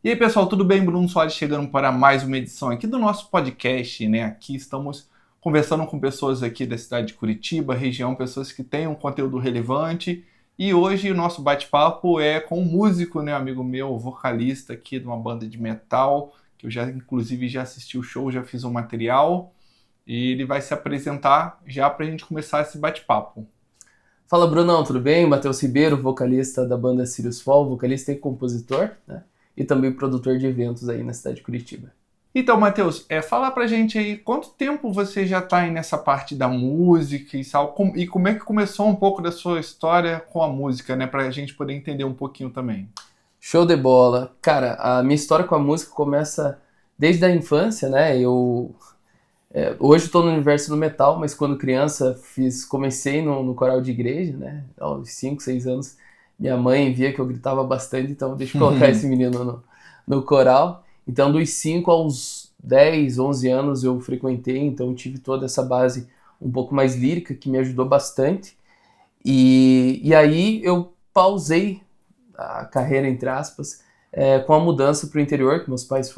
E aí, pessoal, tudo bem? Bruno Soares chegando para mais uma edição aqui do nosso podcast, né? Aqui estamos conversando com pessoas aqui da cidade de Curitiba, região, pessoas que têm um conteúdo relevante. E hoje o nosso bate-papo é com um músico, né, amigo meu, vocalista aqui de uma banda de metal, que eu já, inclusive, já assisti o show, já fiz o material. E ele vai se apresentar já para a gente começar esse bate-papo. Fala, Brunão, tudo bem? Matheus Ribeiro, vocalista da banda Sirius Fall, vocalista e compositor, né? E também produtor de eventos aí na cidade de Curitiba. Então, Matheus, fala pra gente aí quanto tempo você já tá aí nessa parte da música e tal, e como é que começou um pouco da sua história com a música, né? Pra gente poder entender um pouquinho também. Show de bola! Cara, a minha história com a música começa desde a infância, né? Hoje estou no universo do metal, mas quando criança comecei no coral de igreja, né? Aos 5, 6 anos, minha mãe via que eu gritava bastante, então deixa eu colocar esse menino no coral. Então, dos 5 aos 10, 11 anos eu frequentei, então tive toda essa base um pouco mais lírica, que me ajudou bastante. E aí eu pausei a carreira, entre aspas, com a mudança para o interior, que meus pais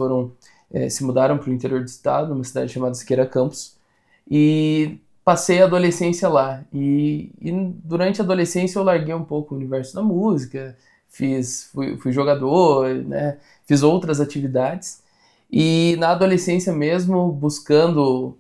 se mudaram para o interior do estado, numa cidade chamada Siqueira Campos, e passei a adolescência lá. E durante a adolescência eu larguei um pouco o universo da música, fui jogador, né? Fiz outras atividades. E na adolescência mesmo, buscando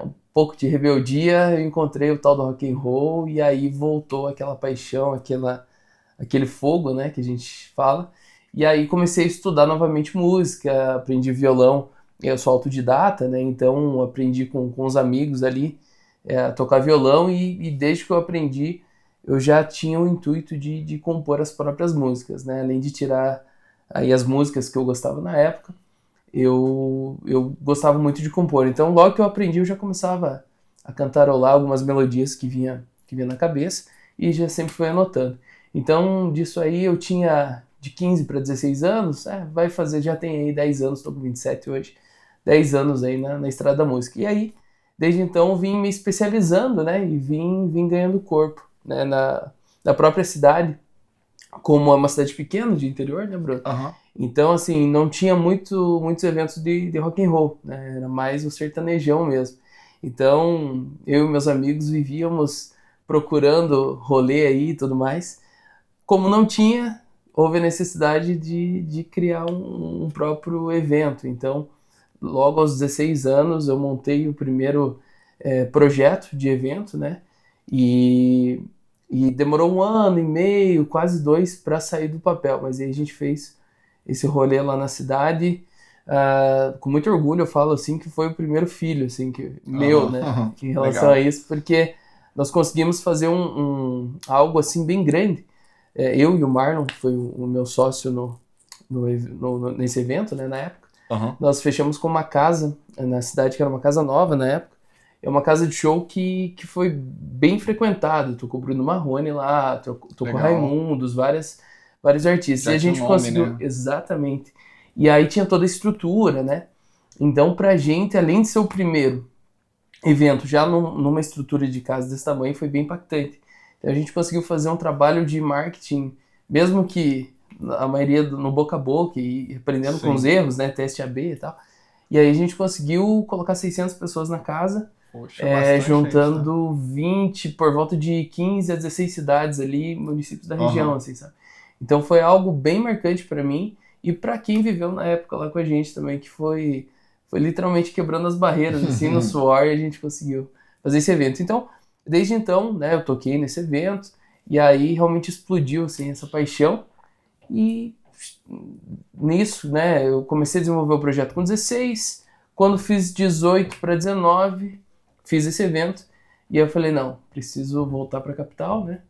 um pouco de rebeldia, eu encontrei o tal do rock and roll e aí voltou aquela paixão, aquele fogo, né, que a gente fala. E aí comecei a estudar novamente música, aprendi violão. Eu sou autodidata, né, então aprendi com os amigos ali a tocar violão e desde que eu aprendi eu já tinha o intuito de compor as próprias músicas, né, além de tirar aí as músicas que eu gostava na época, eu gostava muito de compor. Então logo que eu aprendi eu já começava a cantarolar algumas melodias que vinha na cabeça e já sempre fui anotando. Então, disso aí eu tinha de 15 para 16 anos, já tem aí 10 anos, estou com 27 hoje, 10 anos aí na estrada da música. E aí, desde então, eu vim me especializando, né, e vim ganhando corpo, né, na própria cidade, como é uma cidade pequena de interior, né, Bruno? Aham. Então, assim, não tinha muitos eventos de rock and roll, né, era mais o sertanejão mesmo. Então, eu e meus amigos vivíamos procurando rolê aí e tudo mais. Como não tinha, houve a necessidade de criar um próprio evento. Então, logo aos 16 anos, eu montei o primeiro projeto de evento, né? E, e demorou 1 ano e meio, quase 2, para sair do papel. Mas aí a gente fez esse rolê lá na cidade. Com muito orgulho eu falo assim que foi o primeiro filho assim meu, Aham. né, Aham. em relação a Legal. isso, porque nós conseguimos fazer algo assim bem grande. Eu e o Marlon, que foi o meu sócio nesse evento, né, na época, Aham. nós fechamos com uma casa na cidade, que era uma casa nova na época. É uma casa de show que foi bem frequentada. Tocou Bruno Marrone lá, tocou Legal. Raimundos, vários artistas. E Já a tinha um gente nome, conseguiu, né? exatamente. E aí tinha toda a estrutura, né? Então, pra gente, além de ser o primeiro evento já numa estrutura de casa desse tamanho, foi bem impactante. Então, a gente conseguiu fazer um trabalho de marketing, mesmo que a maioria no boca a boca e aprendendo com os Sim. erros, né? Teste AB e tal. E aí a gente conseguiu colocar 600 pessoas na casa, Poxa, bastante gente, tá? juntando 20, por volta de 15 a 16 cidades ali, municípios da região, Aham. assim, sabe? Então foi algo bem marcante para mim e para quem viveu na época lá com a gente também, que foi literalmente quebrando as barreiras, assim, no suor, e a gente conseguiu fazer esse evento. Então, desde então, né, eu toquei nesse evento, e aí realmente explodiu, assim, essa paixão, e nisso, né, eu comecei a desenvolver o projeto com 16, quando fiz 18 para 19, fiz esse evento, e eu falei, não, preciso voltar para a capital, né,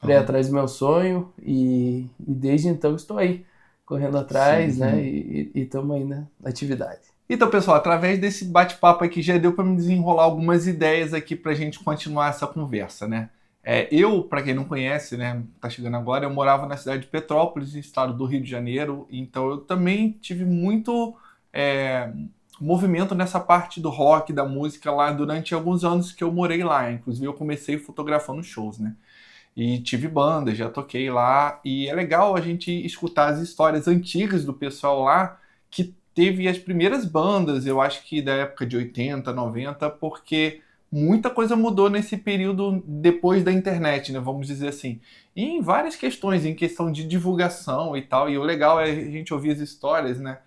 para ir Aham. atrás do meu sonho, e desde então estou aí, correndo atrás, né, Sim. e estamos aí, né, na atividade. Então, pessoal, através desse bate-papo aqui já deu para me desenrolar algumas ideias aqui para a gente continuar essa conversa, né? Eu, para quem não conhece, né, tá chegando agora, eu morava na cidade de Petrópolis, no estado do Rio de Janeiro, então eu também tive muito é, movimento nessa parte do rock, da música lá durante alguns anos que eu morei lá. Inclusive, eu comecei fotografando shows, né? e tive banda, já toquei lá, e é legal a gente escutar as histórias antigas do pessoal lá, que teve as primeiras bandas, eu acho que da época de 80, 90, porque muita coisa mudou nesse período depois da internet, né, vamos dizer assim. E em várias questões, em questão de divulgação e tal, e o legal é a gente ouvir as histórias, né,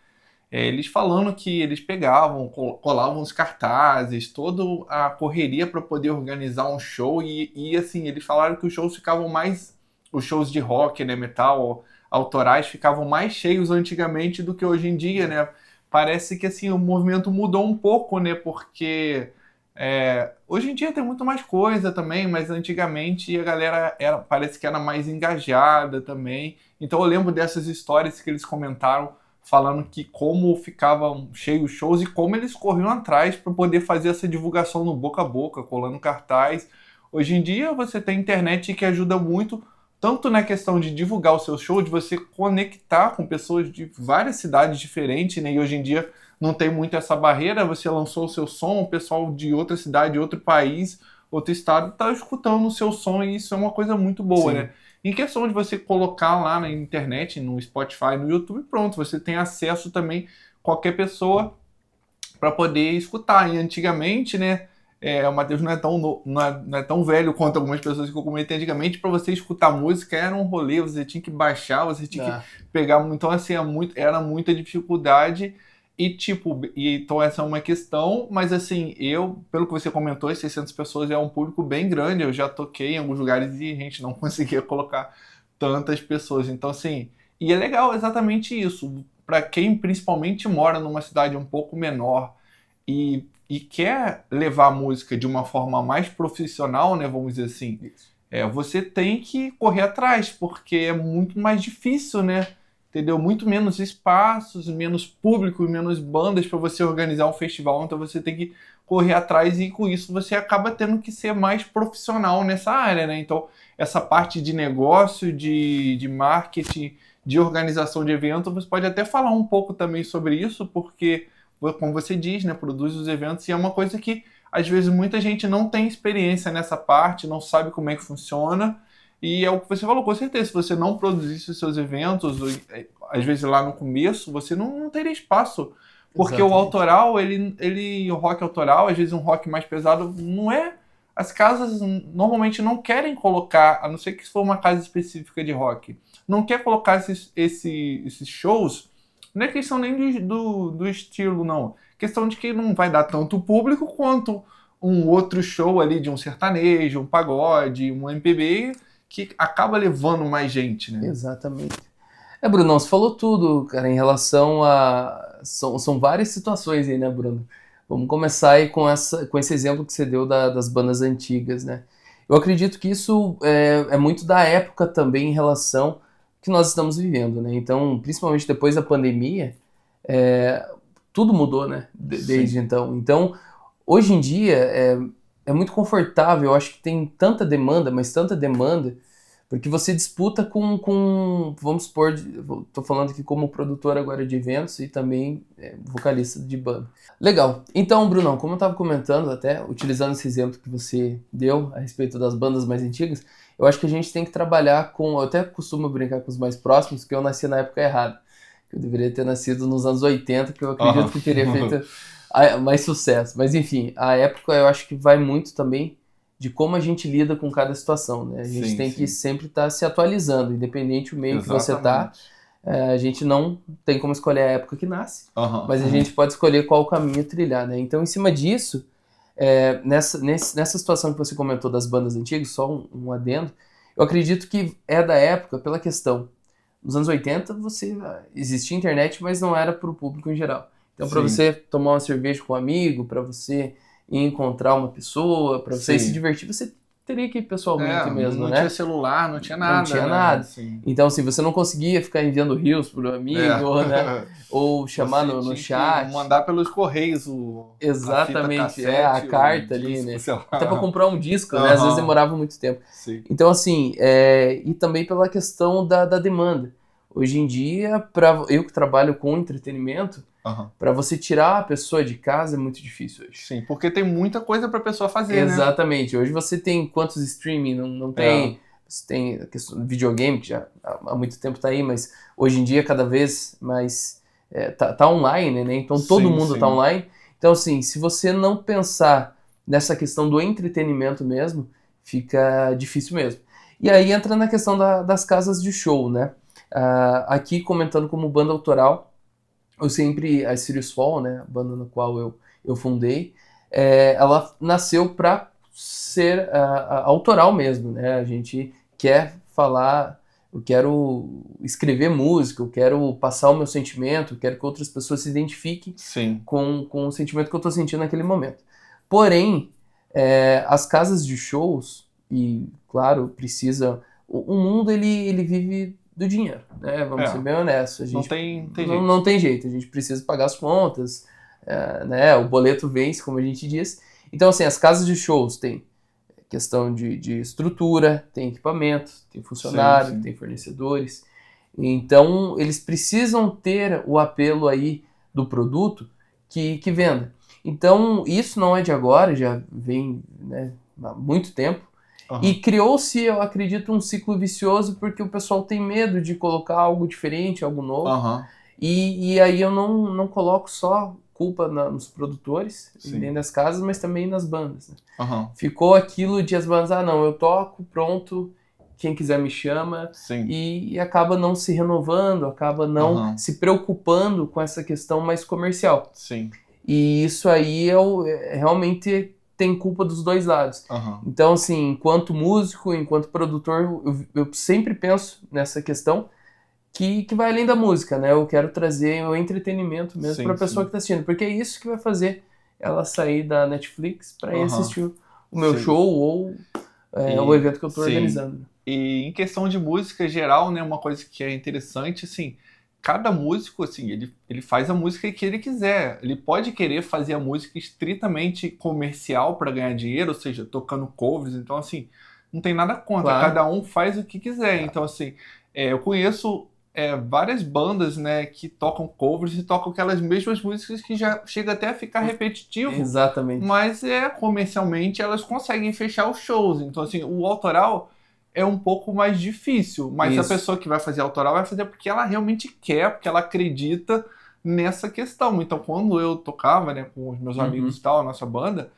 eles falando que eles pegavam, colavam os cartazes, toda a correria para poder organizar um show e assim, eles falaram que os shows ficavam mais, os shows de rock, né, metal, autorais ficavam mais cheios antigamente do que hoje em dia, né? Parece que assim o movimento mudou um pouco, né? Porque hoje em dia tem muito mais coisa também, mas antigamente a galera parece que era mais engajada também. Então eu lembro dessas histórias que eles comentaram falando que como ficavam cheios shows e como eles corriam atrás para poder fazer essa divulgação no boca a boca, colando cartaz. Hoje em dia você tem internet que ajuda muito, tanto na questão de divulgar o seu show, de você conectar com pessoas de várias cidades diferentes, né? E hoje em dia não tem muito essa barreira, você lançou o seu som, o pessoal de outra cidade, outro país, outro estado está escutando o seu som e isso é uma coisa muito boa, Sim. né? Em questão de você colocar lá na internet, no Spotify, no YouTube, pronto, você tem acesso também qualquer pessoa para poder escutar. E antigamente, né, o Matheus não é tão, não é tão velho quanto algumas pessoas que eu comentei antigamente, para você escutar música era um rolê, você tinha que baixar, você tinha que pegar, então assim, era muita dificuldade. E tipo, então essa é uma questão, mas assim, pelo que você comentou, as 600 pessoas é um público bem grande, eu já toquei em alguns lugares e a gente não conseguia colocar tantas pessoas, então assim, e é legal exatamente isso, para quem principalmente mora numa cidade um pouco menor e quer levar a música de uma forma mais profissional, né, vamos dizer assim, você tem que correr atrás, porque é muito mais difícil, né? Entendeu? Muito menos espaços, menos público, menos bandas para você organizar um festival, então você tem que correr atrás e com isso você acaba tendo que ser mais profissional nessa área, né? Então, essa parte de negócio, de marketing, de organização de evento, você pode até falar um pouco também sobre isso, porque, como você diz, né, produz os eventos e é uma coisa que às vezes muita gente não tem experiência nessa parte, não sabe como é que funciona. E é o que você falou, com certeza, se você não produzisse os seus eventos, às vezes lá no começo, você não teria espaço. Porque Exatamente. o autoral, o rock autoral, às vezes um rock mais pesado, não é... As casas normalmente não querem colocar, a não ser que for uma casa específica de rock, não quer colocar esses shows, não é questão nem do estilo, não. Questão de que não vai dar tanto público quanto um outro show ali de um sertanejo, um pagode, um MPB, que acaba levando mais gente, né? Exatamente. Brunão, você falou tudo, cara, em relação a... São várias situações aí, né, Bruno? Vamos começar aí com esse exemplo que você deu das bandas antigas, né? Eu acredito que isso é muito da época também em relação ao que nós estamos vivendo, né? Então, principalmente depois da pandemia, tudo mudou, né? Desde então. Então, hoje em dia, é muito confortável, eu acho que tem tanta demanda, mas tanta demanda, porque você disputa com vamos supor, tô falando aqui como produtor agora de eventos e também vocalista de banda. Legal. Então, Brunão, como eu estava comentando até, utilizando esse exemplo que você deu a respeito das bandas mais antigas, eu acho que a gente tem que trabalhar eu até costumo brincar com os mais próximos, que eu nasci na época errada. Eu deveria ter nascido nos anos 80, que eu acredito que teria feito mais sucesso. Mas enfim, a época eu acho que vai muito também de como a gente lida com cada situação, né? A gente tem que sempre estar se atualizando, independente do meio que você está. A gente não tem como escolher a época que nasce, mas a gente pode escolher qual caminho trilhar, né? Então, em cima disso, nessa situação que você comentou das bandas antigas, só um adendo, eu acredito que é da época pela questão. Nos anos 80, existia internet, mas não era para o público em geral. Então, para você tomar uma cerveja com um amigo, para você ir encontrar uma pessoa, para você se divertir, você teria que ir pessoalmente mesmo, não né? Não tinha celular, não tinha nada. Não tinha nada. Assim. Então, assim, você não conseguia ficar enviando rios pro amigo, né? Ou chamar no chat. Mandar pelos correios Exatamente, a carta ali, né? Até para comprar um disco, né? Às vezes demorava muito tempo. Sim. Então, assim, e também pela questão da demanda. Hoje em dia, eu que trabalho com entretenimento, para você tirar a pessoa de casa é muito difícil hoje. Sim, porque tem muita coisa para a pessoa fazer, Exatamente. Hoje você tem quantos streaming? Não tem Você tem a questão do videogame, que já há muito tempo está aí, mas hoje em dia cada vez mais tá online, né? Então todo mundo está online. Então, assim, se você não pensar nessa questão do entretenimento mesmo, fica difícil mesmo. E aí entra na questão das casas de show, né? Aqui, comentando como banda autoral, eu sempre, a Sirius Fall, né, a banda na qual eu fundei, ela nasceu para ser autoral mesmo, né? A gente quer falar, eu quero escrever música, eu quero passar o meu sentimento, eu quero que outras pessoas se identifiquem com o sentimento que eu estou sentindo naquele momento. Porém, as casas de shows, e claro, precisa... O mundo, ele vive do dinheiro, né? Vamos ser bem honestos. A gente não tem jeito, a gente precisa pagar as contas, né? O boleto vence, como a gente diz. Então, assim, as casas de shows têm questão de estrutura, tem equipamento, tem funcionário, tem fornecedores. Então, eles precisam ter o apelo aí do produto que venda. Então, isso não é de agora, já vem, né, há muito tempo. E criou-se, eu acredito, um ciclo vicioso porque o pessoal tem medo de colocar algo diferente, algo novo. E aí eu não coloco só culpa nos produtores, nem das casas, mas também nas bandas. Né? Ficou aquilo de as bandas, não, eu toco, pronto, quem quiser me chama. E acaba não se renovando, acaba não se preocupando com essa questão mais comercial. E isso aí realmente tem culpa dos dois lados. Então, assim, enquanto músico, enquanto produtor, eu sempre penso nessa questão que vai além da música, né? Eu quero trazer o entretenimento mesmo para a pessoa que está assistindo, porque é isso que vai fazer ela sair da Netflix para ir assistir o meu show ou o evento que eu estou organizando. E em questão de música geral, né, uma coisa que é interessante, assim, cada músico, assim, ele faz a música que ele quiser. Ele pode querer fazer a música estritamente comercial para ganhar dinheiro, ou seja, tocando covers. Então, assim, não tem nada contra. Cada um faz o que quiser. Então, assim, eu conheço várias bandas, né, que tocam covers e tocam aquelas mesmas músicas que já chega até a ficar repetitivo. Exatamente. Mas comercialmente elas conseguem fechar os shows. Então, assim, o autoral é um pouco mais difícil, mas a pessoa que vai fazer autoral vai fazer porque ela realmente quer, porque ela acredita nessa questão. Então, quando eu tocava, né, com os meus amigos e tal, a nossa banda,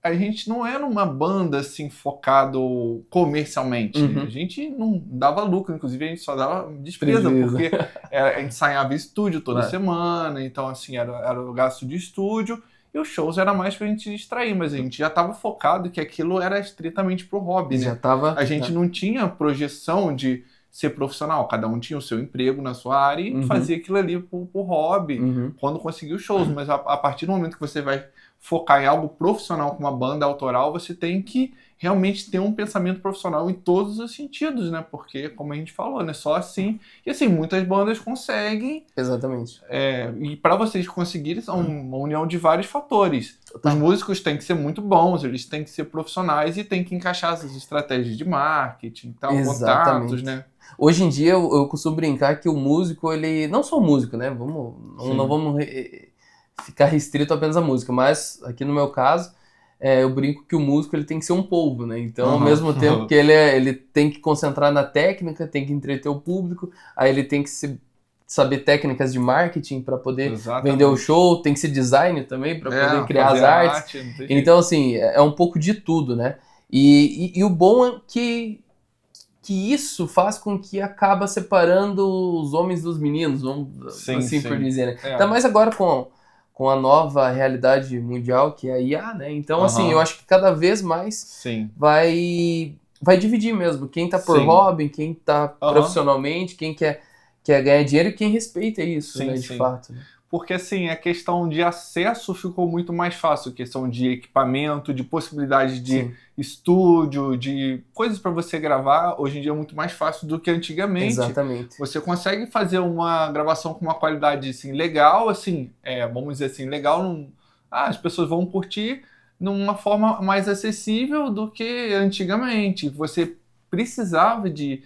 a gente não era uma banda assim focado comercialmente. Né? A gente não dava lucro, inclusive a gente só dava despesa, porque a gente ensaiava estúdio toda semana, então assim, era o gasto de estúdio. E os shows era mais pra gente distrair, mas a gente já estava focado que aquilo era estritamente pro hobby, né? A gente não tinha projeção de ser profissional, cada um tinha o seu emprego na sua área e fazia aquilo ali pro hobby, quando conseguia os shows, mas a partir do momento que você vai focar em algo profissional com uma banda autoral, você tem que realmente ter um pensamento profissional em todos os sentidos, né? Porque, como a gente falou, né? Só assim. E assim, muitas bandas conseguem. Exatamente. E para vocês conseguirem, são uma união de vários fatores. Os músicos têm que ser muito bons, eles têm que ser profissionais e têm que encaixar essas estratégias de marketing, tal, contatos, né? Hoje em dia, eu costumo brincar que o músico, ele... Não só o músico, né? Não vamos ficar restrito apenas à música, mas aqui no meu caso, eu brinco que o músico ele tem que ser um polvo, né? Então, ao mesmo tempo que ele tem que concentrar na técnica, tem que entreter o público, aí ele tem que saber técnicas de marketing para poder vender o show, tem que ser design também para poder criar as artes. Então, assim, é um pouco de tudo, né? E o bom é que isso faz com que acaba separando os homens dos meninos, vamos por dizer, né? Ainda mais agora com a nova realidade mundial, que é a IA, né? Então, assim, eu acho que cada vez mais vai dividir mesmo. Quem tá por hobby, quem tá profissionalmente, quem quer ganhar dinheiro e quem respeita isso, né? De fato. Né? Porque, assim, a questão de acesso ficou muito mais fácil. A questão de equipamento, de possibilidade de estúdio, de coisas para você gravar, hoje em dia é muito mais fácil do que antigamente. Exatamente. Você consegue fazer uma gravação com uma qualidade, assim, legal, assim, vamos dizer assim, legal, as pessoas vão curtir numa forma mais acessível do que antigamente. Você precisava de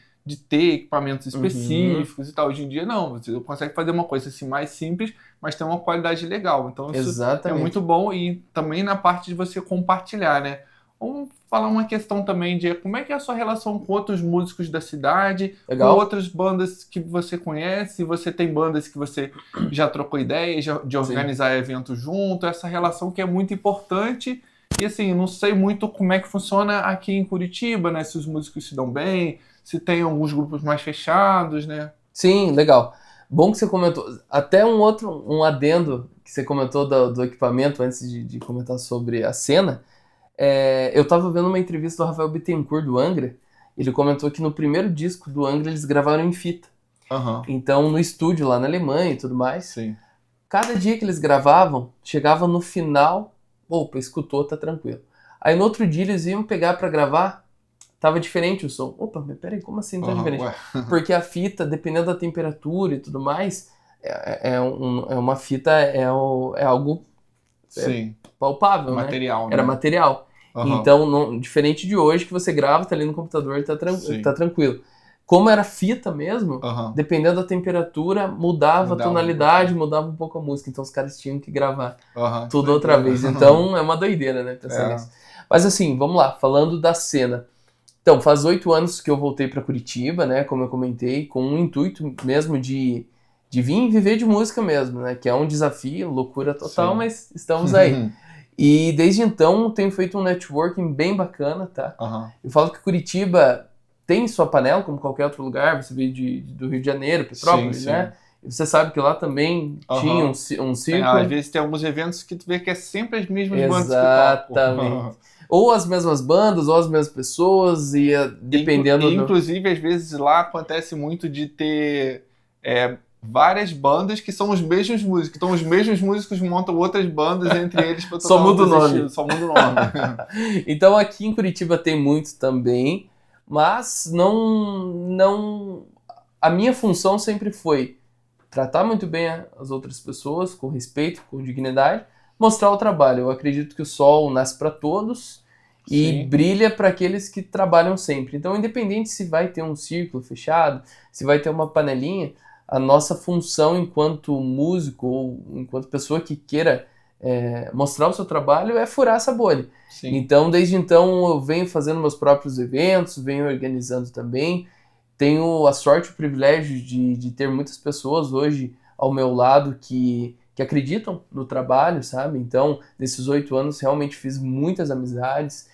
ter equipamentos específicos e tal. Hoje em dia, não. Você consegue fazer uma coisa assim mais simples, mas tem uma qualidade legal. Então, isso é muito bom. E também na parte de você compartilhar, né? vamos falar uma questão também de como é que é a sua relação com outros músicos da cidade, Legal. com outras bandas que você conhece, você tem bandas que você já trocou ideias de organizar eventos junto, essa relação que é muito importante. E assim, não sei muito como é que funciona aqui em Curitiba, né? Se os músicos se dão bem, se tem alguns grupos mais fechados, né? Sim, legal. Bom que você comentou. Até um adendo que você comentou do equipamento antes de comentar sobre a cena. Eu tava vendo uma entrevista do Rafael Bittencourt, do Angra. Ele comentou que no primeiro disco do Angra eles gravaram em fita. Aham. Então, no estúdio lá na Alemanha e tudo mais. Sim. Cada dia que eles gravavam, chegava no final, opa, escutou, tá tranquilo. Aí no outro dia eles iam pegar pra gravar, tava diferente o som. Opa, mas peraí, como assim tá diferente? Ué. Porque a fita, dependendo da temperatura e tudo mais, uma fita, é algo Sim. palpável, né? Material, né? Era material. Aham. Então, diferente de hoje, que você grava, tá ali no computador e Sim. tá tranquilo. Como era fita mesmo, Aham. dependendo da temperatura, mudava a Mudava tonalidade, mudava um pouco a música. Então os caras tinham que gravar Aham. tudo outra vez. Então é uma doideira, né? Pensar É. nisso. Mas assim, vamos lá, falando da cena. Então, faz 8 anos que eu voltei para Curitiba, né? Como eu comentei, com um intuito mesmo de vir viver de música mesmo, né? Que é um desafio, loucura total, Sim. mas estamos aí. E desde então tenho feito um networking bem bacana, tá? Aham. Eu falo que Curitiba tem sua panela, como qualquer outro lugar. Você veio do Rio de Janeiro, Petrópolis, Sim, né? E você sabe que lá também Aham. tinha um Tem, círculo. às vezes tem alguns eventos que tu vê que é sempre as mesmas bandas que Exatamente. tocam. Ou as mesmas bandas, ou as mesmas pessoas, e dependendo do... Inclusive, às vezes lá acontece muito de ter várias bandas que são os mesmos músicos. Então, os mesmos músicos montam outras bandas entre eles para tocar Só muda o outros nome. estilos. Só muda o nome. Então aqui em Curitiba tem muito também, mas não... A minha função sempre foi tratar muito bem as outras pessoas, com respeito, com dignidade, mostrar o trabalho. Eu acredito que o sol nasce para todos e Sim. brilha para aqueles que trabalham sempre. Então, independente se vai ter um círculo fechado, se vai ter uma panelinha, a nossa função enquanto músico ou enquanto pessoa que queira mostrar o seu trabalho é furar essa bolha. Sim. Então, desde então, eu venho fazendo meus próprios eventos, venho organizando também. Tenho a sorte e o privilégio de ter muitas pessoas hoje ao meu lado que acreditam no trabalho, sabe? Então, nesses 8 anos, realmente fiz muitas amizades,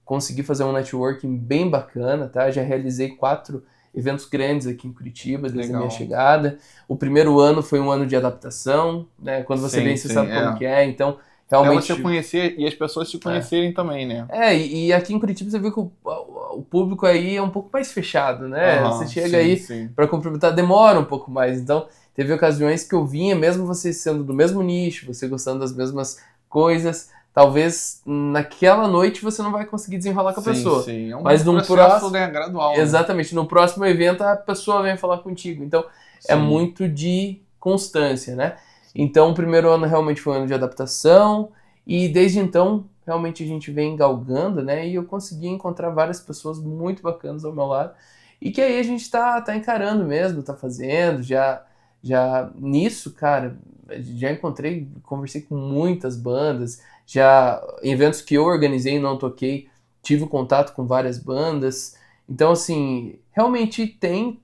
consegui fazer um networking bem bacana, tá? Já realizei 4 eventos grandes aqui em Curitiba desde a minha Legal. chegada. O primeiro ano foi um ano de adaptação, né? Quando você Sim, vem, você sim, sabe como que é. Então, realmente... Até você conhecer e as pessoas te conhecerem também, né? E aqui em Curitiba você viu que o público aí é um pouco mais fechado, né? Aham, Você chega sim, aí sim. para cumprimentar, demora um pouco mais. Então, teve ocasiões que eu vinha, mesmo você sendo do mesmo nicho, você gostando das mesmas coisas, talvez naquela noite você não vai conseguir desenrolar com a pessoa. Sim, é um Mas num processo gradual. Né? Exatamente, no próximo evento a pessoa vem falar contigo. Então, é Sim. muito de constância, né? Então, o primeiro ano realmente foi um ano de adaptação e desde então, realmente a gente vem galgando, né? E eu consegui encontrar várias pessoas muito bacanas ao meu lado e que aí a gente tá encarando mesmo, tá fazendo, já nisso, cara, já conversei com muitas bandas, já em eventos que eu organizei e não toquei, tive contato com várias bandas. Então, assim, realmente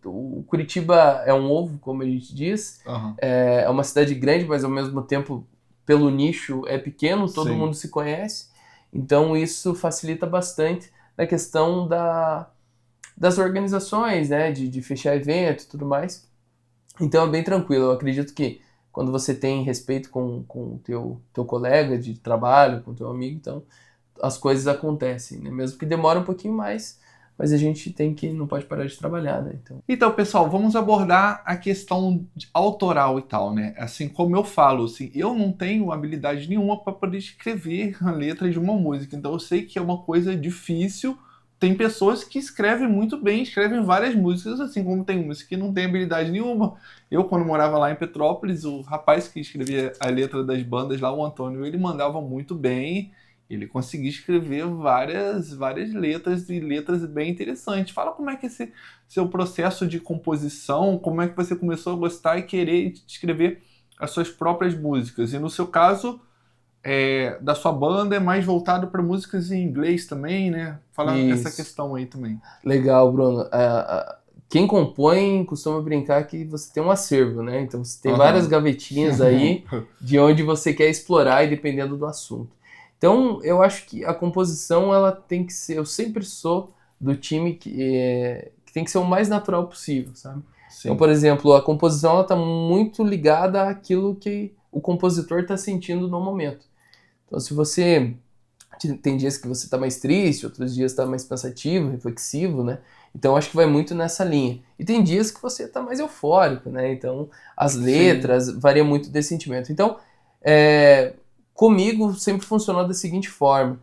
o Curitiba é um ovo, como a gente diz, Aham. é uma cidade grande, mas ao mesmo tempo, pelo nicho, é pequeno, todo Sim. mundo se conhece. Então, isso facilita bastante na questão das organizações, né, de fechar evento e tudo mais. Então, é bem tranquilo. Eu acredito que quando você tem respeito com o teu colega de trabalho, com o teu amigo, então as coisas acontecem, né? Mesmo que demore um pouquinho mais, mas a gente não pode parar de trabalhar, né? Então, pessoal, vamos abordar a questão autoral e tal, né? Assim, como eu falo, assim, eu não tenho habilidade nenhuma para poder escrever a letra de uma música, então eu sei que é uma coisa difícil. Tem pessoas que escrevem muito bem, escrevem várias músicas, assim como tem música que não tem habilidade nenhuma. Eu, quando morava lá em Petrópolis, o rapaz que escrevia a letra das bandas lá, o Antônio, ele mandava muito bem. Ele conseguia escrever várias letras e letras bem interessantes. Fala como é que é esse seu processo de composição, como é que você começou a gostar e querer escrever as suas próprias músicas. E no seu caso, da sua banda é mais voltado para músicas em inglês também, né? Fala essa questão aí também. Legal, Bruno. Quem compõe costuma brincar que você tem um acervo, né? Então você tem várias gavetinhas aí de onde você quer explorar e dependendo do assunto. Então eu acho que a composição ela tem que ser, eu sempre sou do time que tem que ser o mais natural possível, sabe? Sim. Então, por exemplo, a composição ela está muito ligada àquilo que o compositor está sentindo no momento. Então se você tem dias que você está mais triste, outros dias está mais pensativo, reflexivo, né? Então acho que vai muito nessa linha. E tem dias que você está mais eufórico, né? Então as letras variam muito desse sentimento. Então comigo sempre funcionou da seguinte forma.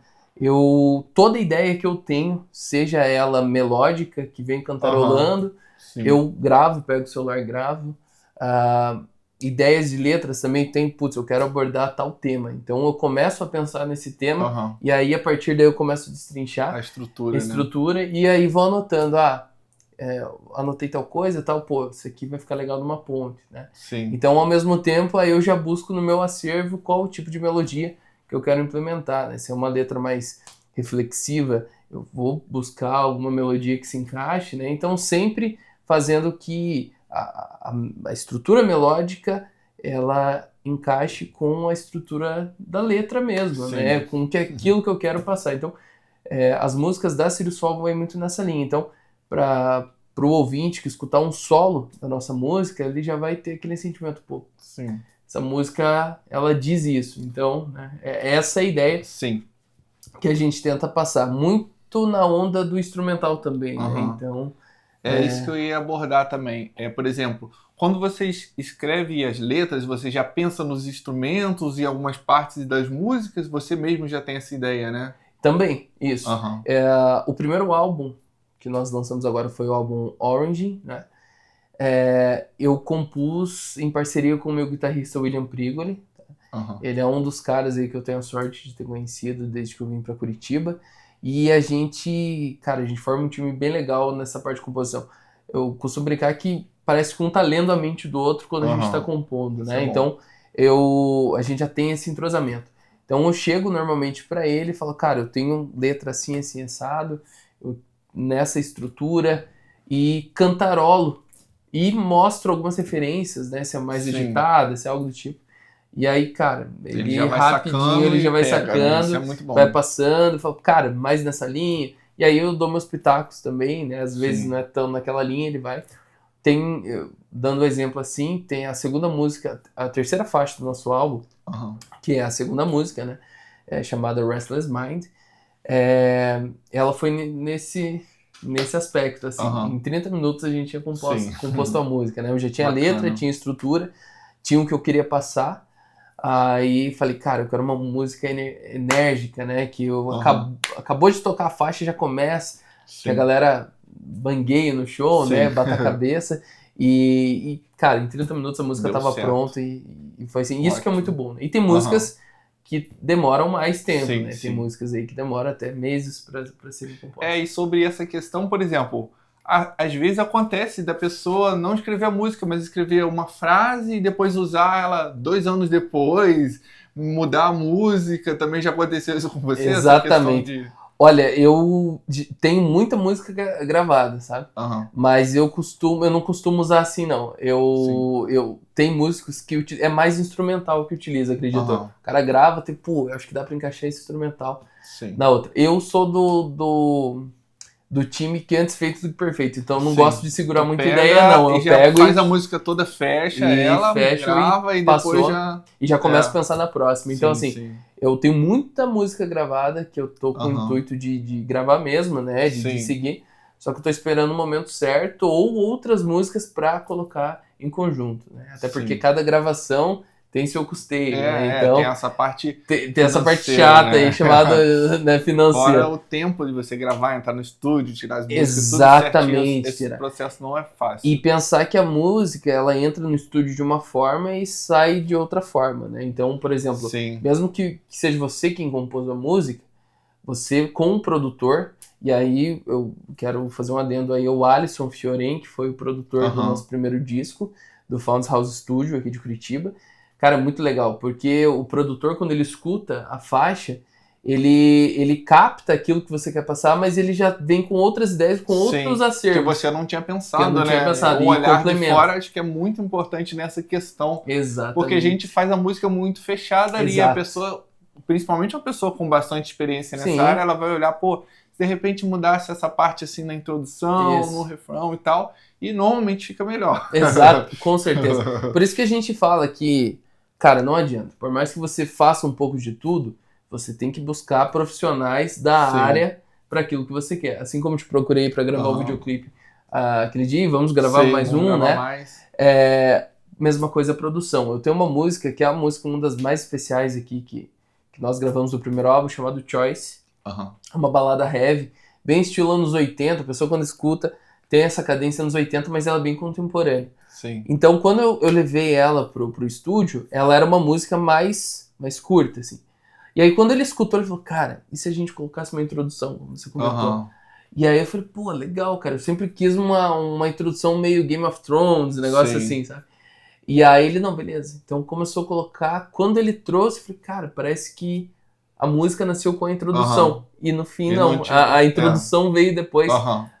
Toda ideia que eu tenho, seja ela melódica, que vem cantarolando, eu gravo, pego o celular e gravo. Ideias de letras também tem, eu quero abordar tal tema. Então eu começo a pensar nesse tema e aí a partir daí eu começo a destrinchar a estrutura, né? E aí vou anotando, anotei tal coisa, isso aqui vai ficar legal numa ponte, né? Sim. Então ao mesmo tempo aí eu já busco no meu acervo qual o tipo de melodia que eu quero implementar, né? Se é uma letra mais reflexiva, eu vou buscar alguma melodia que se encaixe, né? Então sempre fazendo que a estrutura melódica ela encaixe com a estrutura da letra mesmo, né? Com aquilo que eu quero passar. Então, as músicas da Sirius Sol vão muito nessa linha. Então, para o ouvinte que escutar um solo da nossa música, ele já vai ter aquele sentimento, essa música, ela diz isso. Então, né, é essa a ideia que a gente tenta passar. Muito na onda do instrumental também, né? Então... isso que eu ia abordar também. Por exemplo, quando você escreve as letras, você já pensa nos instrumentos e algumas partes das músicas, você mesmo já tem essa ideia, né? Também, isso. O primeiro álbum que nós lançamos agora foi o álbum Orange, né? Eu compus em parceria com o meu guitarrista William Prigoli. Ele é um dos caras aí que eu tenho a sorte de ter conhecido desde que eu vim para Curitiba. E a gente forma um time bem legal nessa parte de composição. Eu costumo brincar que parece que um tá lendo a mente do outro quando a gente está compondo, né? Então, a gente já tem esse entrosamento. Então, eu chego normalmente para ele e falo, cara, eu tenho letra assim, assim, assado, nessa estrutura, e cantarolo. E mostro algumas referências, né? Se é mais agitada, se é algo do tipo. E aí, cara, ele já vai rapidinho, sacando ele já vai pega, sacando, né? Isso é muito bom. vai passando, fala, cara, mais nessa linha. E aí eu dou meus pitacos também, né? Às vezes não é tão naquela linha, ele vai. Dando um exemplo assim, tem a segunda música, a terceira faixa do nosso álbum, que é a segunda música, né? Chamada Restless Mind. Ela foi nesse aspecto, assim. Em 30 minutos a gente tinha composto a música, né? Eu já tinha letra, tinha estrutura, tinha o que eu queria passar. Aí falei, cara, eu quero uma música enérgica, né? Que acabou de tocar a faixa e já começa, que a galera bangueia no show, né? Bata a cabeça. E, cara, em 30 minutos a música tava pronta e foi assim. Isso que é muito bom, né? E tem músicas que demoram mais tempo, né? Tem músicas aí que demoram até meses pra serem compostas. E sobre essa questão, por exemplo... Às vezes acontece da pessoa não escrever a música, mas escrever uma frase e depois usar ela 2 anos depois, mudar a música. Também já aconteceu isso com você? Exatamente. Olha, eu tenho muita música gravada, sabe? Mas eu não costumo usar assim, não. Tem músicos que é mais instrumental que utiliza, acredito. O cara grava, eu acho que dá pra encaixar esse instrumental na outra. Eu sou do time que antes feito do que perfeito. Então não gosto de segurar muita ideia, não. Eu pego faz a música toda, fecha ela, grava e depois já começo a pensar na próxima. Então, eu tenho muita música gravada que eu tô com o intuito de gravar mesmo, né? De seguir. Só que eu tô esperando o momento certo ou outras músicas pra colocar em conjunto, né? Até porque cada gravação tem seu custeio, né? Então, tem essa parte tem essa parte chata, né? Aí, chamada, né, financeira. Fora o tempo de você gravar, entrar no estúdio, tirar as músicas, exatamente, tudo certinho. Esse processo não é fácil. E pensar que a música, ela entra no estúdio de uma forma e sai de outra forma, né? Então, por exemplo, mesmo que seja você quem compôs a música, você com o produtor, e aí eu quero fazer um adendo aí ao Alisson Fioren, que foi o produtor do nosso primeiro disco, do Founds House Studio aqui de Curitiba. Cara, é muito legal, porque o produtor, quando ele escuta a faixa, ele capta aquilo que você quer passar, mas ele já vem com outras ideias, com outros acervos. Que você não tinha pensado, que eu não tinha pensado, O e olhar de complementa. fora acho que é muito importante nessa questão. Exatamente. Porque a gente faz a música muito fechada ali, Exato. a pessoa, principalmente uma pessoa com bastante experiência nessa Sim. área, ela vai olhar, pô, se de repente mudasse essa parte assim na introdução, Isso. no refrão e tal, e normalmente fica melhor. Exato, com certeza. Por isso que a gente fala que, cara, não adianta. Por mais que você faça um pouco de tudo, você tem que buscar profissionais da Sim. área para aquilo que você quer. Assim como te procurei para gravar o videoclipe aquele dia, vamos gravar Sim, mais vamos um, gravar né? mais. Mesma coisa a produção. Eu tenho uma música que é a música, uma das mais especiais aqui que nós gravamos do primeiro álbum, chamado Choice. É uma balada heavy, bem estilo anos 80. A pessoa quando escuta tem essa cadência anos 80, mas ela é bem contemporânea. Sim. Então, quando eu levei ela pro estúdio, ela era uma música mais curta, assim. E aí, quando ele escutou, ele falou, cara, e se a gente colocasse uma introdução, como você comentou? E aí eu falei, pô, legal, cara, eu sempre quis uma introdução meio Game of Thrones, um negócio assim, sabe? E aí ele, não, beleza. Então começou a colocar, quando ele trouxe, eu falei, cara, parece que a música nasceu com a introdução. E no fim, não. A introdução veio depois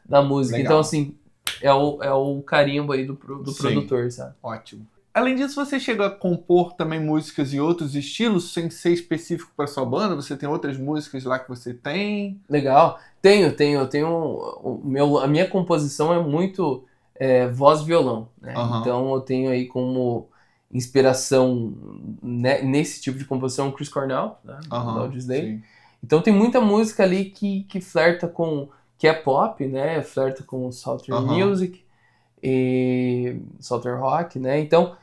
da música. Legal. Então, assim, é o carimbo aí do produtor, sabe? Ótimo. Além disso, você chega a compor também músicas em outros estilos, sem ser específico para sua banda? Você tem outras músicas lá que você tem? Legal. Tenho. A minha composição é muito voz e violão, né? Então eu tenho aí como inspiração nesse tipo de composição o Chris Cornell, né? Do Audioslave. Então tem muita música ali que flerta com... que é pop, né? Flerta com Southern Music e Southern Rock, né? Então,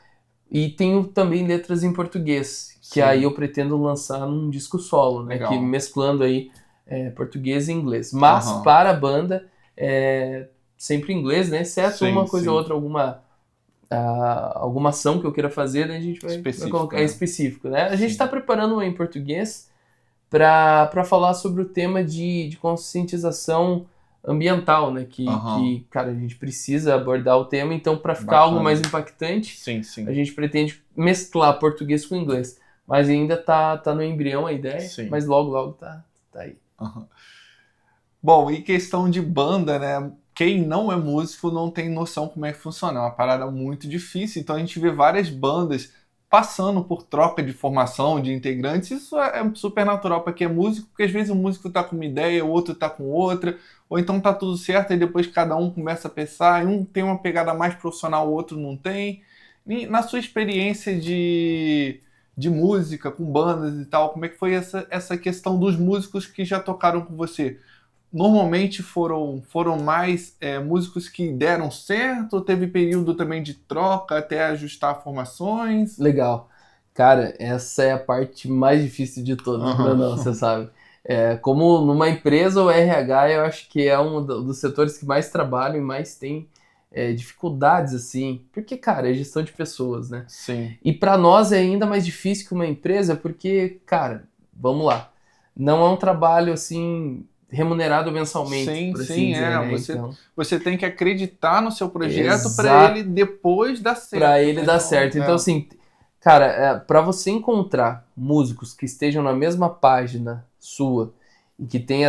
e tenho também letras em português, que aí eu pretendo lançar num disco solo, né? Que mesclando aí português e inglês. Mas para a banda, sempre em inglês, né? Exceto uma coisa ou outra, alguma ação que eu queira fazer, né? A gente vai colocar específico, né? A gente está preparando uma em português para falar sobre o tema de conscientização ambiental, né? Que, cara, a gente precisa abordar o tema, então para ficar algo mais impactante, a gente pretende mesclar português com inglês. Mas ainda tá no embrião a ideia, mas logo tá aí. Bom, e questão de banda, né? Quem não é músico não tem noção como é que funciona. É uma parada muito difícil, então a gente vê várias bandas passando por troca de formação de integrantes. Isso é super natural para quem é músico, porque às vezes o músico tá com uma ideia, o outro tá com outra, ou então tá tudo certo e depois cada um começa a pensar, e um tem uma pegada mais profissional, o outro não tem. E na sua experiência de música, com bandas e tal, como é que foi essa questão dos músicos que já tocaram com você? Normalmente foram mais músicos que deram certo, ou teve período também de troca até ajustar formações? Legal. Cara, essa é a parte mais difícil de todas, Brandão, você sabe. Como numa empresa, o RH eu acho que é um dos setores que mais trabalham e mais tem dificuldades, assim. Porque, cara, é gestão de pessoas, né? Sim. E para nós é ainda mais difícil que uma empresa, porque, cara, vamos lá. Não é um trabalho, assim, remunerado mensalmente, por assim dizer, né? Você tem que acreditar no seu projeto para ele depois dar certo. Para ele dar certo. Então, assim, cara, para você encontrar músicos que estejam na mesma página sua e que tenham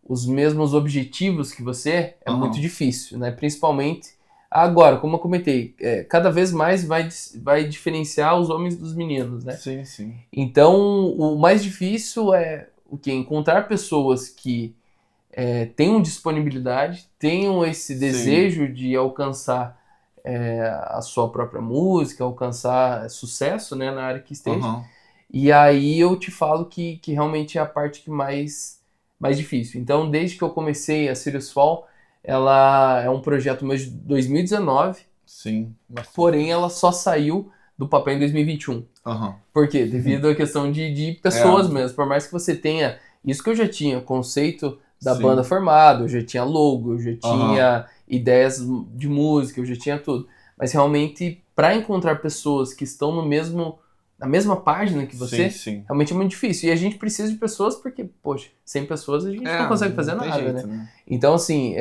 os mesmos objetivos que você, é muito difícil, né? Principalmente agora, como eu comentei, cada vez mais vai diferenciar os homens dos meninos, né? Sim. Então, o mais difícil é o que? Encontrar pessoas que tenham disponibilidade, tenham esse desejo de alcançar a sua própria música, alcançar sucesso, né, na área que esteja. E aí eu te falo que realmente é a parte que mais difícil. Então, desde que eu comecei a Sirius Fall, ela é um projeto meu de 2019, porém ela só saiu do papel em 2021. Por quê? Devido à questão de pessoas mesmo. Por mais que você tenha isso que eu já tinha, conceito da banda formado, eu já tinha logo, eu já tinha ideias de música, eu já tinha tudo. Mas realmente, para encontrar pessoas que estão na mesma página que você, realmente é muito difícil. E a gente precisa de pessoas porque, poxa, sem pessoas a gente não consegue fazer nada, né? Então, assim,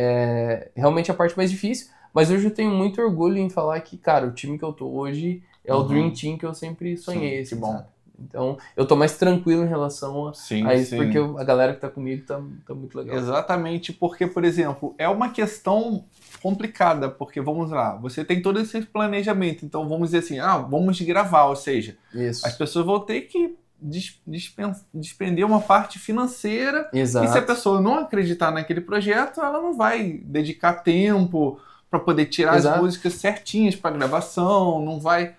realmente a parte mais difícil. Mas hoje eu tenho muito orgulho em falar que, cara, o time que eu tô hoje é o Dream Team que eu sempre sonhei, Sim, que assim, bom. sabe? Então, eu tô mais tranquilo em relação Sim, a isso, sim. porque a galera que tá comigo tá muito legal. Exatamente, porque, por exemplo, é uma questão complicada, porque, vamos lá, você tem todo esse planejamento, então vamos dizer assim, vamos gravar, ou seja, Isso. as pessoas vão ter que despender uma parte financeira, Exato. e se a pessoa não acreditar naquele projeto, ela não vai dedicar tempo para poder tirar Exato. as músicas certinhas para gravação, não vai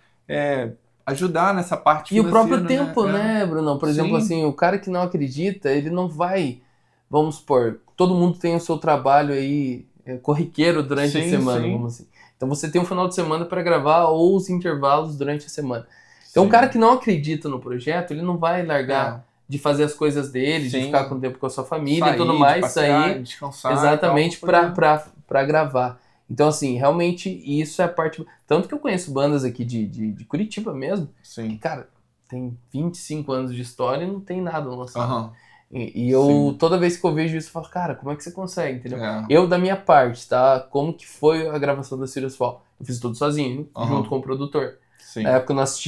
ajudar nessa parte E o financeira. próprio tempo, né, Bruno? Por exemplo, assim, o cara que não acredita, ele não vai, vamos supor, todo mundo tem o seu trabalho aí corriqueiro durante a semana, vamos assim. Então você tem um final de semana para gravar ou os intervalos durante a semana. Então o cara que não acredita no projeto, ele não vai largar de fazer as coisas dele, de ficar com tempo com a sua família e tudo mais, passear, descansar, exatamente para gravar. Então, assim, realmente isso é a parte... Tanto que eu conheço bandas aqui de Curitiba mesmo, que, cara, tem 25 anos de história e não tem nada lançado. E eu, toda vez que eu vejo isso, eu falo, cara, como é que você consegue, entendeu? Eu, da minha parte, tá? Como que foi a gravação da Serious Fall? Eu fiz tudo sozinho, junto com o produtor. Na época nós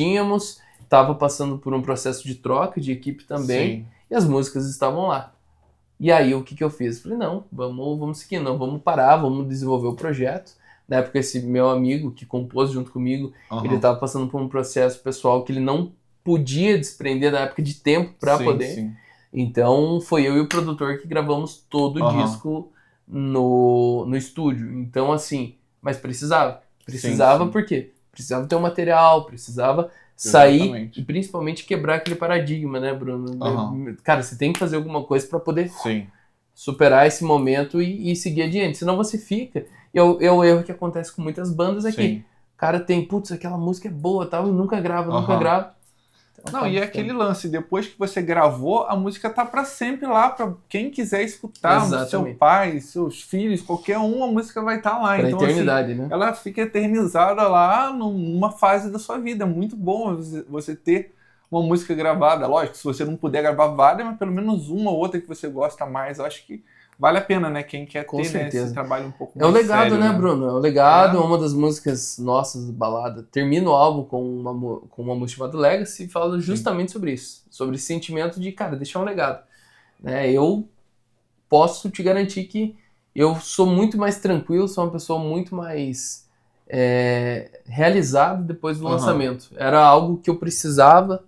tava passando por um processo de troca de equipe também, e as músicas estavam lá. E aí, o que eu fiz? Falei, não, vamos seguir, não, vamos parar, vamos desenvolver o projeto. Na época, esse meu amigo que compôs junto comigo, ele estava passando por um processo pessoal que ele não podia desprender na época de tempo para poder. Então, foi eu e o produtor que gravamos todo o disco no estúdio. Então, assim, mas precisava. Por quê? Precisava ter um material, precisava sair e principalmente quebrar aquele paradigma, né, Bruno? Cara, você tem que fazer alguma coisa para poder superar esse momento e seguir adiante. Senão você fica... É o erro que acontece com muitas bandas aqui. O cara tem, putz, aquela música é boa, tal, e nunca grava. Então, e é aquele lance, depois que você gravou, a música tá para sempre lá, para quem quiser escutar, seu pai, seus filhos, qualquer um, a música vai estar lá. Pra então, eternidade, assim, né? ela fica eternizada lá numa fase da sua vida. É muito bom você ter uma música gravada. Lógico, se você não puder gravar várias, mas pelo menos uma ou outra que você gosta mais, eu acho que vale a pena, né? Quem quer ter esse trabalho um pouco mais sério. É o legado, sério, né, Bruno? É o legado, uma das músicas nossas, balada. Termina o álbum com uma música chamada Legacy e fala justamente sobre isso. Sobre esse sentimento de, cara, deixar um legado. Né? Eu posso te garantir que eu sou muito mais tranquilo, sou uma pessoa muito mais realizada depois do lançamento. Era algo que eu precisava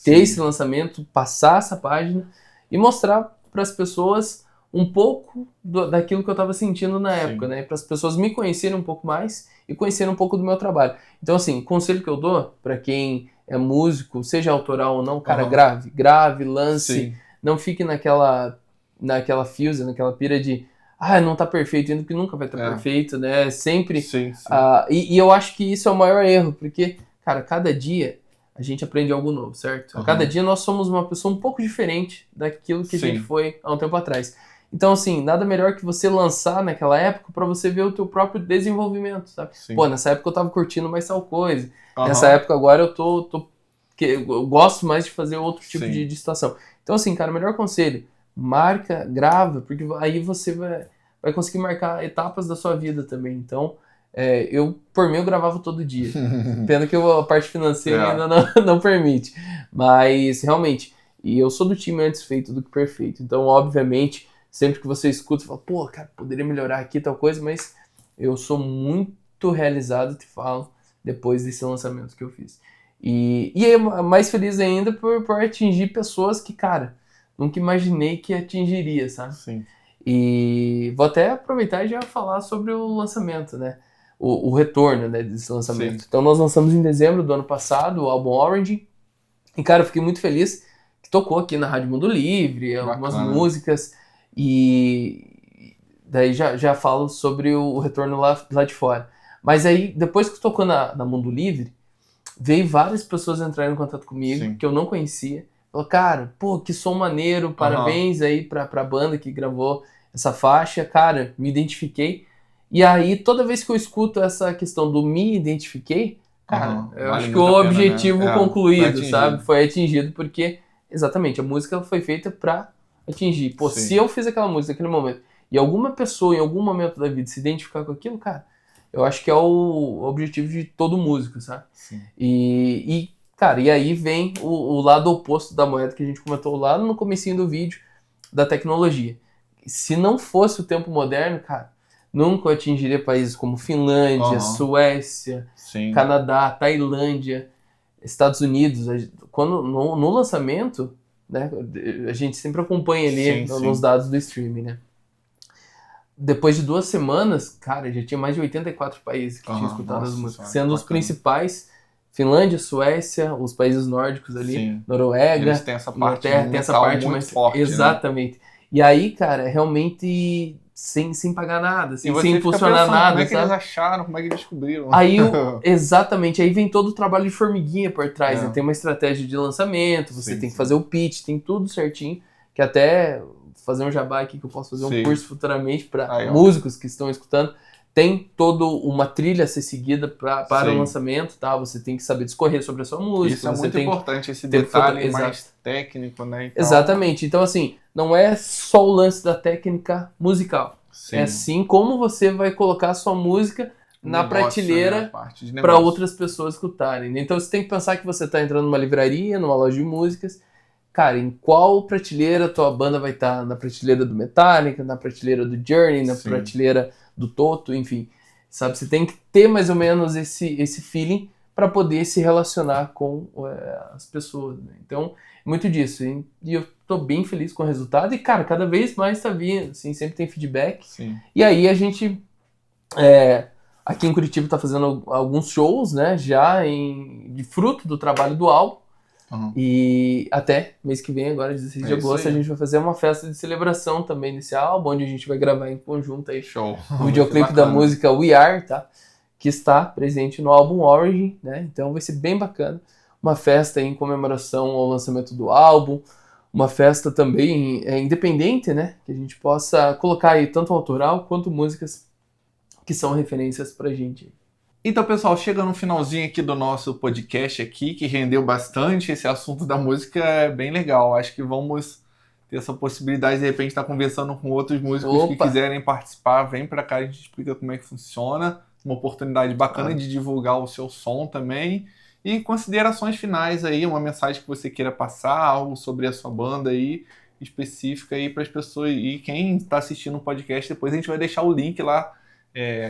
ter esse lançamento, passar essa página e mostrar para as pessoas um pouco daquilo que eu estava sentindo na época, né? Para as pessoas me conhecerem um pouco mais e conhecerem um pouco do meu trabalho. Então, assim, o conselho que eu dou para quem é músico, seja autoral ou não, cara, grave, lance, não fique naquela fuse, naquela pira de não tá perfeito ainda, porque nunca vai estar perfeito, né? Sempre. E eu acho que isso é o maior erro, porque, cara, cada dia a gente aprende algo novo, certo? A cada dia nós somos uma pessoa um pouco diferente daquilo que a gente foi há um tempo atrás. Então, assim, nada melhor que você lançar naquela época para você ver o teu próprio desenvolvimento, sabe? Pô, nessa época eu tava curtindo mais tal coisa. Nessa época agora eu gosto mais de fazer outro tipo de situação. Então, assim, cara, o melhor conselho, marca, grava, porque aí você vai conseguir marcar etapas da sua vida também. Então, por mim, eu gravava todo dia. Pena que a parte financeira ainda não permite. Mas, realmente, e eu sou do time antes feito do que perfeito. Então, obviamente, sempre que você escuta, você fala, pô, cara, poderia melhorar aqui tal coisa, mas eu sou muito realizado, te falo, depois desse lançamento que eu fiz. E é mais feliz ainda por atingir pessoas que, cara, nunca imaginei que atingiria, sabe? E vou até aproveitar e já falar sobre o lançamento, né? O retorno, né, desse lançamento. Então nós lançamos em dezembro do ano passado o álbum Orange. E, cara, eu fiquei muito feliz que tocou aqui na Rádio Mundo Livre, algumas músicas. E daí já falo sobre o retorno lá de fora. Mas aí, depois que tocou na Mundo Livre, veio várias pessoas entrarem em contato comigo que eu não conhecia. Falou, cara, pô, que som maneiro, parabéns aí pra banda que gravou essa faixa. Cara, me identifiquei. E aí, toda vez que eu escuto essa questão do me identifiquei, cara, eu acho que o objetivo concluído, sabe? Foi atingido, porque, exatamente, a música foi feita pra atingir. Pô, se eu fiz aquela música naquele momento, e alguma pessoa em algum momento da vida se identificar com aquilo, cara, eu acho que é o objetivo de todo músico, sabe? Sim. Cara, e aí vem o lado oposto da moeda que a gente comentou lá no comecinho do vídeo, da tecnologia. Se não fosse o tempo moderno, cara, nunca eu atingiria países como Finlândia, Suécia, Sim. Canadá, Tailândia, Estados Unidos. Quando no lançamento, né, a gente sempre acompanha ali nos dados do streaming, né? Depois de 2 semanas, cara, já tinha mais de 84 países que tinham escutado as músicas, sendo os principais Finlândia, Suécia, os países nórdicos ali, Noruega, eles têm essa parte Inglaterra, tem essa parte muito mais forte, exatamente. Né? E aí, cara, realmente sem pagar nada, sem impulsionar pensando, nada, como é que sabe? eles acharam, como é que eles descobriram? Aí, exatamente, aí vem todo o trabalho de formiguinha por trás, né? Tem uma estratégia de lançamento, você tem que fazer o pitch, tem tudo certinho, que até fazer um jabá aqui que eu posso fazer um curso futuramente para músicos que estão escutando. Tem toda uma trilha a ser seguida para o lançamento, tá? Você tem que saber discorrer sobre a sua música. Isso é você muito tem importante, esse detalhe mais técnico, né? Então... Exatamente. Então, assim, não é só o lance da técnica musical. É sim como você vai colocar a sua música na prateleira para outras pessoas escutarem. Então, você tem que pensar que você está entrando numa livraria, numa loja de músicas. Cara, em qual prateleira a tua banda vai estar? Na prateleira do Metallica, na prateleira do Journey, na prateleira do Toto, enfim. Sabe, você tem que ter mais ou menos esse feeling para poder se relacionar com as pessoas. Né? Então, muito disso. E eu tô bem feliz com o resultado. E, cara, cada vez mais tá vindo, assim, sempre tem feedback. E aí a gente, aqui em Curitiba, tá fazendo alguns shows, né, já de fruto do trabalho do álbum. E até mês que vem, agora 16 de agosto, a gente vai fazer uma festa de celebração também desse álbum, onde a gente vai gravar em conjunto aí o videoclipe da música We Are, tá? Que está presente no álbum Origin, né? Então vai ser bem bacana. Uma festa em comemoração ao lançamento do álbum, uma festa também independente, né? Que a gente possa colocar aí tanto autoral quanto músicas que são referências pra gente. Então, pessoal, chega no finalzinho aqui do nosso podcast aqui, que rendeu bastante. Esse assunto da música é bem legal. Acho que vamos ter essa possibilidade de repente estar conversando com outros músicos que quiserem participar. Vem pra cá, a gente explica como é que funciona. Uma oportunidade bacana de divulgar o seu som também. E considerações finais aí, uma mensagem que você queira passar, algo sobre a sua banda aí, específica aí para as pessoas. E quem está assistindo o podcast, depois a gente vai deixar o link lá.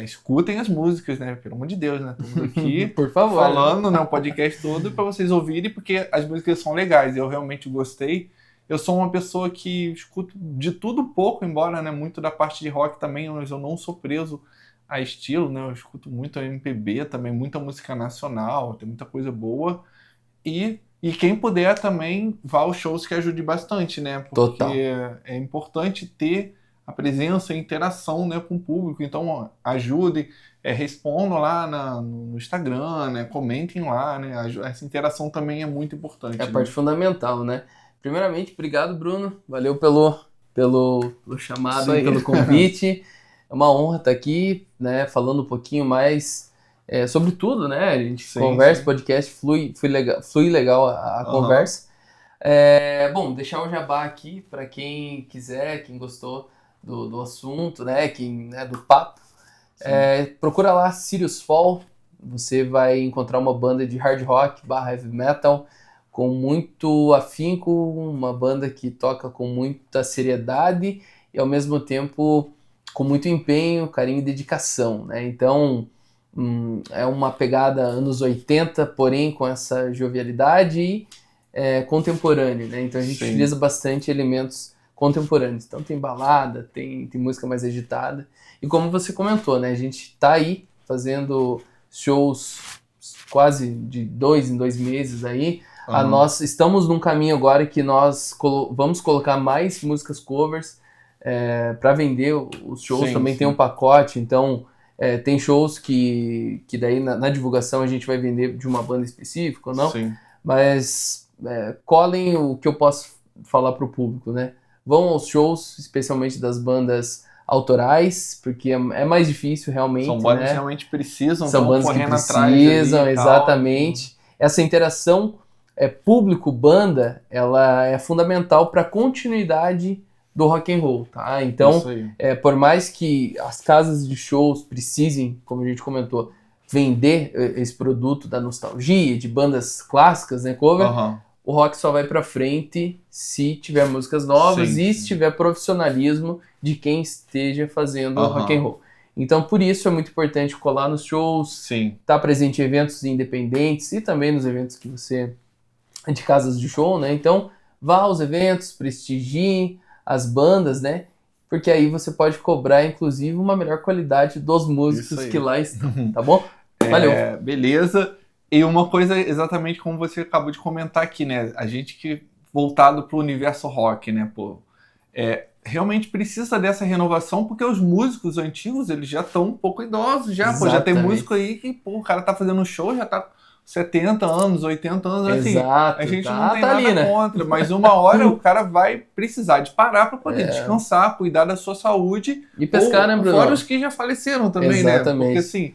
Escutem as músicas, né? Pelo amor de Deus, né? Estamos aqui por favor, falando, né? O podcast todo para vocês ouvirem, porque as músicas são legais. Eu realmente gostei. Eu sou uma pessoa que escuto de tudo pouco, embora, né, muito da parte de rock também, mas eu não sou preso a estilo, né? Eu escuto muito MPB também, muita música nacional, tem muita coisa boa. E quem puder também vá aos shows, que ajude bastante, né? Porque é importante ter a presença e interação, né, com o público. Então, ajudem, respondam lá no Instagram, né, comentem lá, né, essa interação também é muito importante. É a parte fundamental, né? Primeiramente, obrigado, Bruno, valeu pelo chamado e pelo convite. É uma honra estar aqui, né, falando um pouquinho mais sobre tudo, né? A gente conversa, podcast, flui legal a conversa. Bom, deixar o jabá aqui para quem quiser, quem gostou do assunto, né, do papo. Procura lá Sirius Fall, você vai encontrar uma banda de hard rock / heavy metal com muito afinco, uma banda que toca com muita seriedade e ao mesmo tempo com muito empenho, carinho e dedicação, né? Então é uma pegada anos 80, porém com essa jovialidade e contemporânea, né? Então a gente utiliza bastante elementos contemporâneos. Então tem balada, tem música mais agitada. E como você comentou, né? A gente tá aí fazendo shows quase de 2 em 2 meses aí. Nós estamos num caminho agora que nós vamos colocar mais músicas covers para vender os shows. Também tem um pacote, então tem shows que daí na divulgação a gente vai vender de uma banda específica ou não. Mas colhem o que eu posso falar pro público, né? Vão aos shows, especialmente das bandas autorais, porque é mais difícil realmente. São bandas que realmente precisam, são bandas que precisam, exatamente. Essa interação público-banda, ela é fundamental para a continuidade do rock and roll, tá? Então, Isso aí. por mais que as casas de shows precisem, como a gente comentou, vender esse produto da nostalgia, de bandas clássicas, né, cover, Aham. o rock só vai pra frente se tiver músicas novas Sim, e sim. se tiver profissionalismo de quem esteja fazendo Aham. rock and roll. Então, por isso é muito importante colar nos shows, Sim. estar presente em eventos independentes e também nos eventos que você de casas de show, né? Então, vá aos eventos, prestigie as bandas, né? Porque aí você pode cobrar, inclusive, uma melhor qualidade dos Isso músicos aí. que lá estão, tá bom? Valeu! Beleza. E uma coisa exatamente como você acabou de comentar aqui, né? A gente que voltado para o universo rock, né, pô? Realmente precisa dessa renovação, porque os músicos antigos, eles já estão um pouco idosos já, pô. Já tem Exatamente. músico aí que, pô, o cara tá fazendo um show, já tá com 70 anos, 80 anos, assim. Exato, A gente tá, não tem tá nada ali, né? contra, mas uma hora o cara vai precisar de parar para poder descansar, cuidar da sua saúde. E pescar, né, Bruno? Fora os que já faleceram também, né? Exatamente. Porque, assim,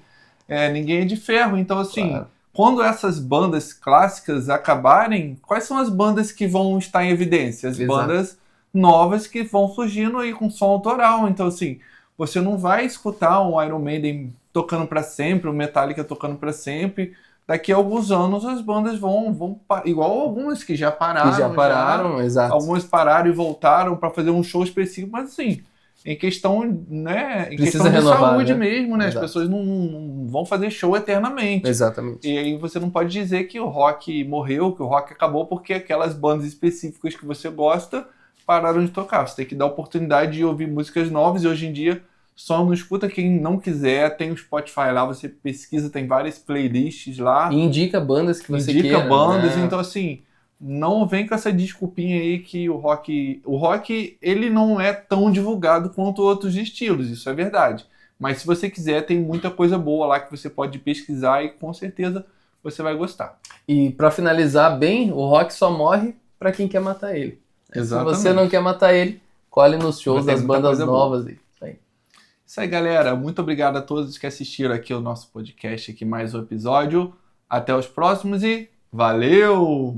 ninguém é de ferro. Então, assim, Claro. quando essas bandas clássicas acabarem, quais são as bandas que vão estar em evidência? As Exato. bandas novas que vão surgindo aí com som autoral. Então, assim, você não vai escutar um Iron Maiden tocando para sempre, um Metallica tocando para sempre. Daqui a alguns anos as bandas vão igual algumas que já pararam. Exato. Algumas pararam e voltaram para fazer um show específico, mas assim, em questão, né, em Precisa questão de renovar, saúde né? mesmo, né? Exato. As pessoas não vão fazer show eternamente. Exatamente. E aí você não pode dizer que o rock morreu, que o rock acabou porque aquelas bandas específicas que você gosta pararam de tocar. Você tem que dar oportunidade de ouvir músicas novas, e hoje em dia só não escuta quem não quiser. Tem o Spotify lá, você pesquisa, tem várias playlists lá. E indica bandas que você Indica queira, bandas, né? então assim, não vem com essa desculpinha aí que o rock ele não é tão divulgado quanto outros estilos, isso é verdade. Mas se você quiser, tem muita coisa boa lá que você pode pesquisar e com certeza você vai gostar. E pra finalizar bem, o rock só morre pra quem quer matar ele. Exatamente. Se você não quer matar ele, colhe nos shows Vai ter das muita bandas coisa boa. novas aí. Isso aí. Isso aí, galera. Muito obrigado a todos que assistiram aqui o nosso podcast, aqui mais um episódio. Até os próximos e valeu!